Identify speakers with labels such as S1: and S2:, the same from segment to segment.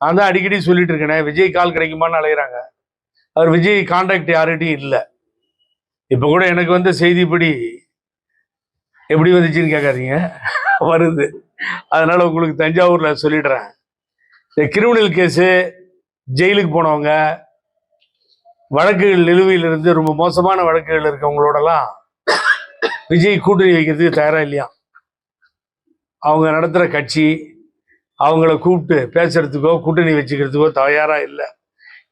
S1: நான் தான் அடிக்கடி சொல்லிட்டு இருக்கேனே, விஜய் கால் கிடைக்குமான்னு அலைகிறாங்க. அவர் விஜய் கான்டாக்ட் யார்கிட்டையும் இல்லை. இப்போ கூட எனக்கு வந்த செய்திப்படி எப்படி வந்துச்சுன்னு கேட்காதீங்க, வருது. அதனால உங்களுக்கு தஞ்சாவூரில் சொல்லிடுறேன். இந்த கிரிமினல் கேஸு, ஜெயிலுக்கு போனவங்க, வழக்குகள் நிலுவையில் ரொம்ப மோசமான வழக்குகள் இருக்கவங்களோடலாம் விஜய் கூட்டணி வைக்கிறதுக்கு தயாராக இல்லையா. அவங்க நடத்துகிற கட்சி அவங்கள கூப்பிட்டு பேசுறதுக்கோ கூட்டணி வச்சுக்கிறதுக்கோ தயாராக இல்லை.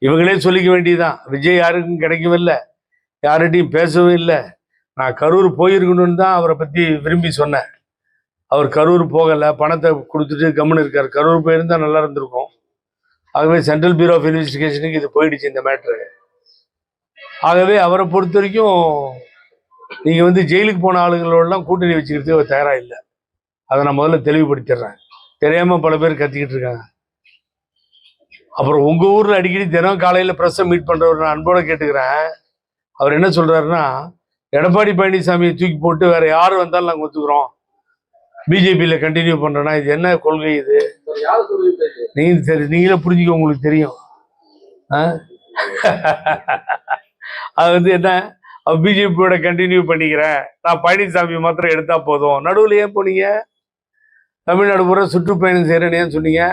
S1: இவங்களே சொல்லிக்க வேண்டியதுதான், விஜய் யாருக்கும் கிடைக்கவும் இல்லை, யார்கிட்டையும் பேசவும் இல்லை. நான் கரூர் போயிருக்கணும்னு தான் அவரை பற்றி விரும்பி சொன்னேன். அவர் கரூர் போகலை, பணத்தை கொடுத்துட்டு கம்முன்னு இருக்கார். கரூர் போயிருந்தால் நல்லா இருந்திருக்கும். ஆகவே சென்ட்ரல் பியூரோ ஆஃப் இன்வெஸ்டிகேஷனுக்கு இது போயிடுச்சு இந்த மேட்ரு. ஆகவே அவரை பொறுத்த வரைக்கும் நீங்கள் ஜெயிலுக்கு போன ஆளுங்களோடலாம் கூட்டணி வச்சுக்கிறதுக்கு அவர் தயாராக இல்லை. அதை நான் முதல்ல தெளிவுபடுத்திடுறேன். தெரியாமல் பல பேர் கத்திக்கிட்டு இருக்காங்க. அப்புறம் உங்கள் ஊரில் அடிக்கடி தினம் காலையில் ப்ரெஸ்ஸை மீட் பண்ணுறவர் நான் அன்போடு கேட்டுக்கிறேன். அவர் என்ன சொல்கிறாருன்னா, எடப்பாடி பழனிசாமியை தூக்கி போட்டு வேற யார் வந்தாலும் நாங்கள் ஒத்துக்கிறோம், பிஜேபியில் கண்டினியூ பண்ணுறோன்னா இது என்ன கொள்கை? இது நீங்களே புரிஞ்சுக்க, உங்களுக்கு தெரியும். அது என்ன, பிஜேபியோட கண்டினியூ பண்ணிக்கிறேன், நான் பழனிசாமி மாத்திரம் எடுத்தா போதும். நடுவில் ஏன் போனீங்க? தமிழ்நாடு பூரா சுற்றுப்பயணம் செய்கிறேன்னு ஏன் சொன்னீங்க?